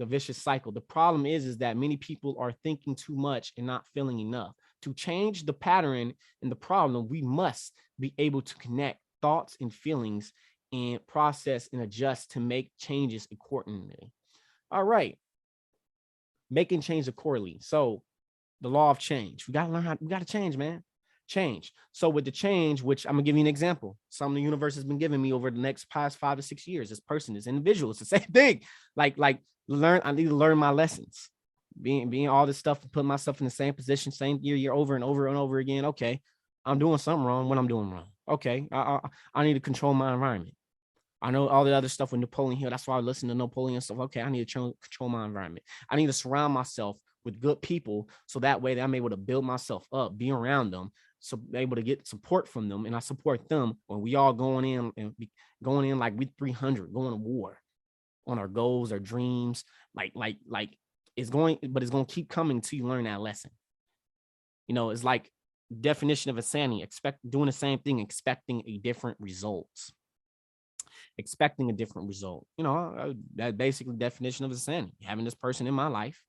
vicious cycle. The problem is that many people are thinking too much and not feeling enough. To change the pattern and the problem, we must be able to connect thoughts and feelings and process and adjust to make changes accordingly. All right. Making change accordingly. So the law of change. We got to learn we got to change, man. Change. So with the change, which I'm gonna give you an example. Some of the universe has been giving me over the next past 5 to 6 years. This person, this individual, it's the same thing. Like I need to learn my lessons. Being all this stuff, putting myself in the same position, same year over and over and over again. Okay, I'm doing something wrong. What I'm doing wrong. Okay, I need to control my environment. I know all the other stuff with Napoleon Hill. That's why I listen to Napoleon stuff. Okay, I need to control my environment. I need to surround myself with good people so that way that I'm able to build myself up, be around them, so able to get support from them, and I support them when we all going in like we 300 going to war on our goals, our dreams, like it's going to keep coming until you learn that lesson. It's like definition of insanity, doing the same thing, expecting a different result. That basically definition of insanity. Having this person in my life,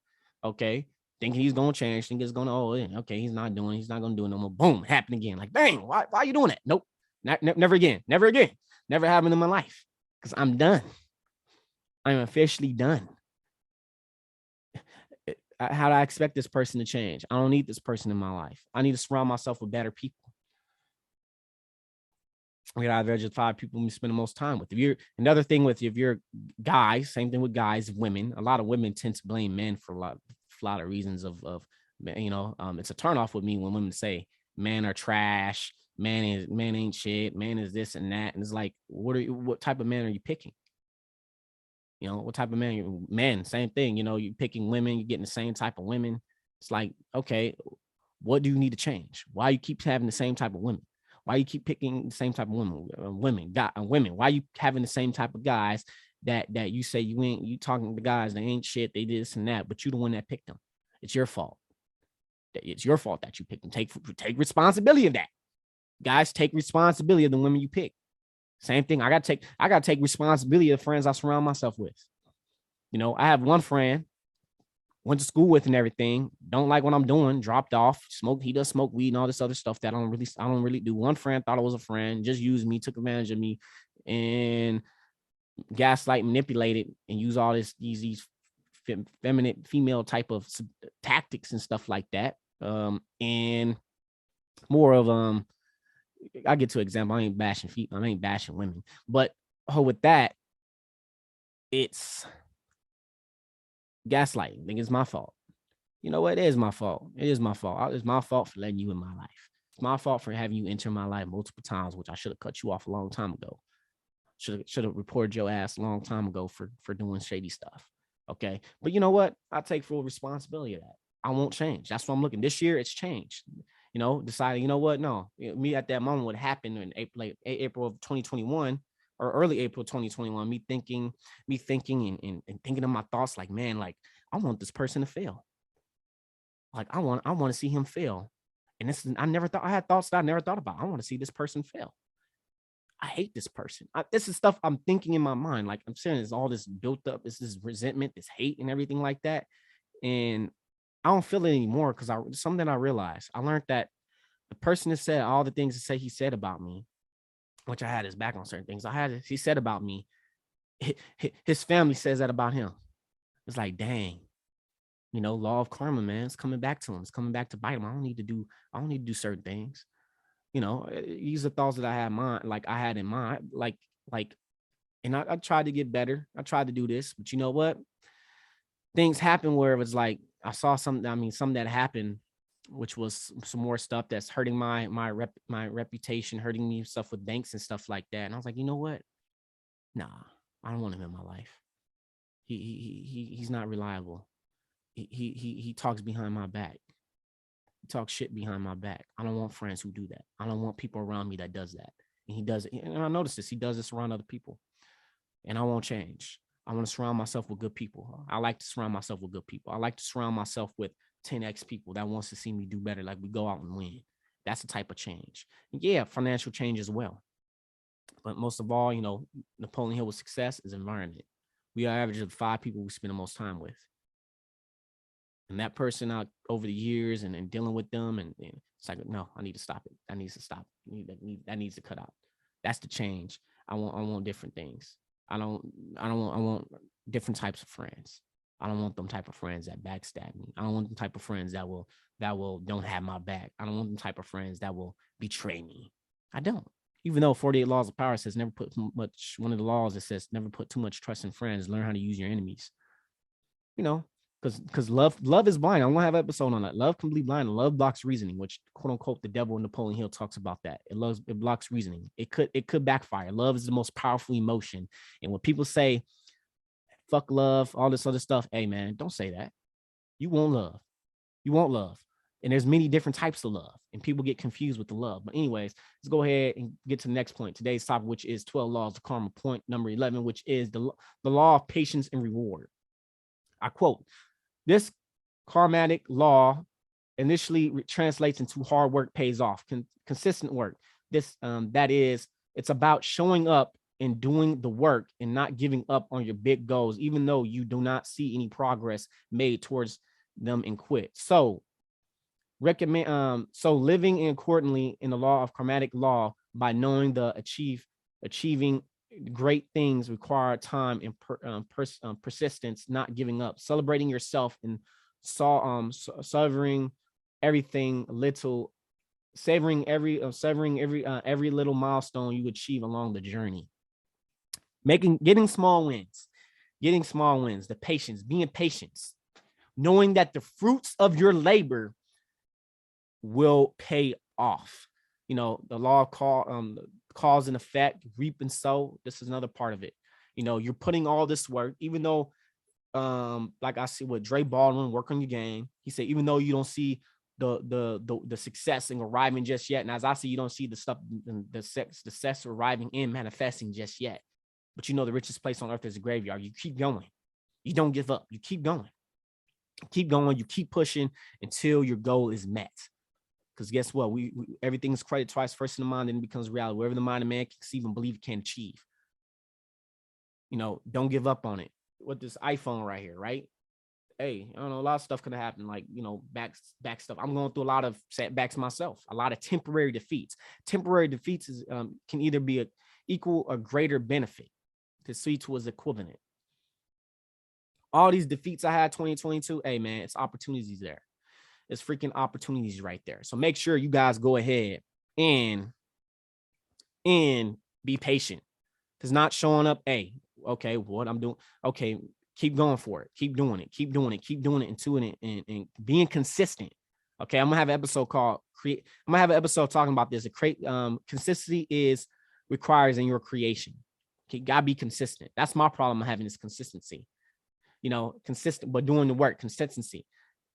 okay, thinking he's gonna change, thinking it's gonna, okay, he's not gonna do it no more. Boom, happen again. Like, dang, why are you doing that? Nope, never again, never happened in my life, because I'm done. I'm officially done. How do I expect this person to change? I don't need this person in my life. I need to surround myself with better people. We got average of 5 people we spend the most time with. If you're another thing with if you're guys, same thing with guys, women. A lot of women tend to blame men for a lot of reasons of it's a turnoff with me when women say men are trash, man ain't shit, man is this and that. And it's like, what type of man are you picking? What type of man? Men, same thing. You picking women, you're getting the same type of women. It's like, okay, what do you need to change? Why you keep having the same type of women? Why you keep picking the same type of women? Why you having the same type of guys that you say you talking to guys that ain't shit, they this and that, but you the one that picked them. It's your fault. It's your fault that you picked them. Take responsibility of that. Guys, take responsibility of the women you pick. Same thing. I gotta take responsibility of the friends I surround myself with. I have one friend, went to school with and everything, don't like what I'm doing, dropped off, he does smoke weed and all this other stuff that I don't really do. One friend thought I was a friend, just used me, took advantage of me, and gaslight, manipulated, and use all these feminine female type of tactics and stuff like that. And more of I get to example. I ain't bashing women, but with that, it's gaslighting. I think it's my fault. You know what? It is my fault. It's my fault for letting you in my life. It's my fault for having you enter my life multiple times, which I should have cut you off a long time ago. Should have reported your ass a long time ago for doing shady stuff. Okay. But you know what? I take full responsibility of that. I won't change. That's what I'm looking. This year it's changed. Deciding, what? No, me at that moment, what happened in April of 2021 or early April 2021, me thinking and thinking of my thoughts like, man, like I want this person to fail. Like I want to see him fail. And I had thoughts that I never thought about. I want to see this person fail. I hate this person. This is stuff I'm thinking in my mind. Like I'm saying, there's all this built up, this resentment, this hate and everything like that. And I don't feel it anymore because something I realized. I learned that the person that said all the things he said about me, which I had his back on certain things. He said about me, his family says that about him. It's like, dang, law of karma, man. It's coming back to him. It's coming back to bite him. I don't need to do certain things. These are thoughts that I had in mind. And I tried to get better. I tried to do this, but you know what? Things happen where it was like, I saw something that happened, which was some more stuff that's hurting my reputation, hurting me, stuff with banks and stuff like that. And I was like, you know what? Nah, I don't want him in my life. He's not reliable. He talks behind my back. He talks shit behind my back. I don't want friends who do that. I don't want people around me that does that. And he does it. And I noticed this. He does this around other people. And I won't change. I want to surround myself with good people. I like to surround myself with good people. I like to surround myself with 10x people that wants to see me do better. Like we go out and win. That's the type of change. Yeah, financial change as well. But most of all, Napoleon Hill with success is environment. We are average of 5 people we spend the most time with. And that person out over the years and dealing with them, and it's like, no, I need to stop it. That needs to stop. That needs to cut out. That's the change. I want different things. I want different types of friends. I don't want them type of friends that backstab me. I don't want them type of friends that will don't have my back. I don't want them type of friends that will betray me. I don't. Even though 48 Laws of Power says never put much, one of the laws that says never put too much trust in friends, learn how to use your enemies. Because love is blind. I want to have an episode on that. Love can be blind. Love blocks reasoning, which quote unquote the devil in Napoleon Hill talks about that. It blocks reasoning. It could backfire. Love is the most powerful emotion. And when people say fuck love, all this other stuff, hey man, don't say that. You won't love. You won't love. And there's many different types of love, and people get confused with the love. But anyways, let's go ahead and get to the next point. Today's topic, which is 12 laws of karma. Point number 11, which is the law of patience and reward. I quote, this karmatic law initially translates into hard work pays off, consistent work. It's about showing up and doing the work and not giving up on your big goals, even though you do not see any progress made towards them and quit. So living accordingly in the law of karmatic law by knowing achieving great things require time and persistence, not giving up, celebrating yourself and savoring everything little Savoring every little milestone you achieve along the journey. Getting small wins, the patience, being patient, knowing that the fruits of your labor will pay off. You know, the law of cause and effect, reap and sow. This is another part of it. You know, you're putting all this work, even though, like I see with Dre Baldwin, work on your game. He said, even though you don't see the success in arriving just yet, and as I see, you don't see the stuff, the success arriving in manifesting just yet. But you know, the richest place on earth is a graveyard. You keep going. You don't give up. You keep going. You keep pushing until your goal is met. Because guess what? We everything's credit twice, first in the mind, then it becomes reality. Wherever the mind of man can conceive and believe, it can achieve. You know, don't give up on it. With this iPhone right here, right? Hey, I don't know, a lot of stuff could have happened, like, you know, back stuff. I'm going through a lot of setbacks myself, a lot of temporary defeats. Temporary defeats can either be a equal or greater benefit. Defeats was equivalent. All these defeats I had 2022, hey man, it's opportunities there. It's freaking opportunities right there. So make sure you guys go ahead and be patient. Because not showing up, hey, okay, what I'm doing, okay, keep going for it. Keep doing it and being consistent. Okay, I'm gonna have an episode talking about this. Consistency requires in your creation. Okay, gotta be consistent. That's my problem. I'm having this consistency. You know, consistent, but doing the work, consistency.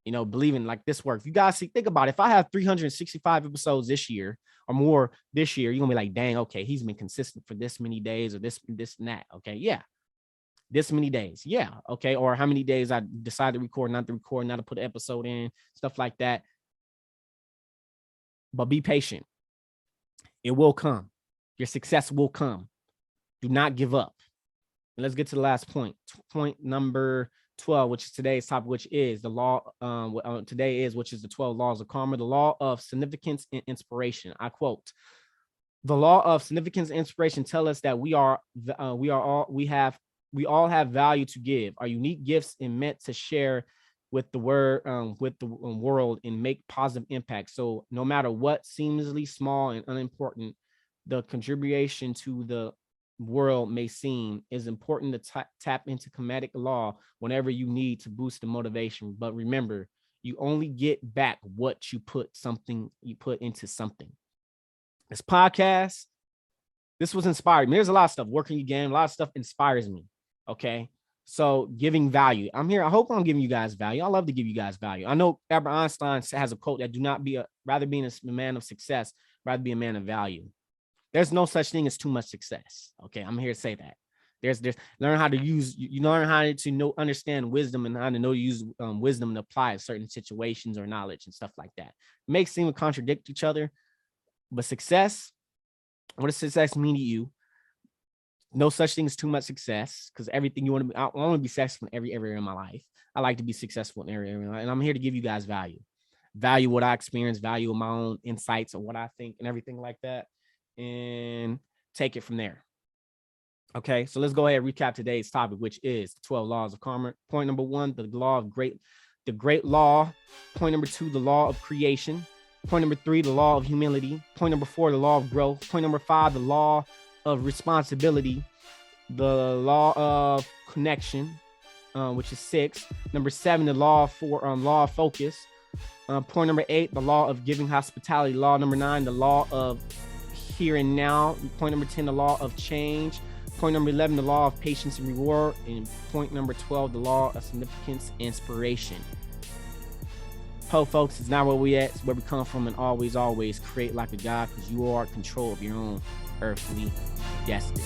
You know, believing like this works. You guys think about it. If I have 365 episodes this year or more this year, you're gonna be like, dang, okay, he's been consistent for this many days or this and that. Okay, yeah. This many days. Yeah. Okay. Or how many days I decide to record, not to put an episode in, stuff like that. But be patient. It will come. Your success will come. Do not give up. And let's get to the last point. Point number 12, which is today's topic, which is the law. Which is the 12 laws of karma, the law of significance and inspiration. I quote: "The law of significance and inspiration tell us that we all have value to give. Our unique gifts and meant to share with the world and make positive impact. So no matter what seemingly small and unimportant the contribution to the world may seem, is important to tap into comedic law whenever you need to boost the motivation. But remember, you only get back what you put into something." This podcast, this was inspired me. There's a lot of stuff working your game. A lot of stuff inspires me. Okay. So giving value. I'm here. I hope I'm giving you guys value. I love to give you guys value. I know Albert Einstein has a quote that rather being a man of success, rather be a man of value. There's no such thing as too much success. Okay. I'm here to say that. There's learn how to use, you learn how to understand wisdom and how to use wisdom to apply certain situations or knowledge and stuff like that. It makes seem to contradict each other, but success, what does success mean to you? No such thing as too much success, because everything you want to be, I want to be successful in every area of my life. I like to be successful in every area of my life, and I'm here to give you guys value what I experience, value of my own insights and what I think and everything like that, and take it from there. Okay, so let's go ahead and recap today's topic, which is the 12 laws of karma. Point number 1, the great law. Point number 2, the law of creation. Point number 3, the law of humility. Point number 4, the law of growth. Point number 5, the law of responsibility. The law of connection, which is 6. Number 7, the law of focus. Point number 8, the law of giving hospitality. Law number 9, the law of here and now. Point number 10, the law of change. Point number 11, the law of patience and reward. And point number 12, the law of significance and inspiration. Folks, it's not where we at, it's where we come from, and always create like a God, because you are in control of your own earthly destiny.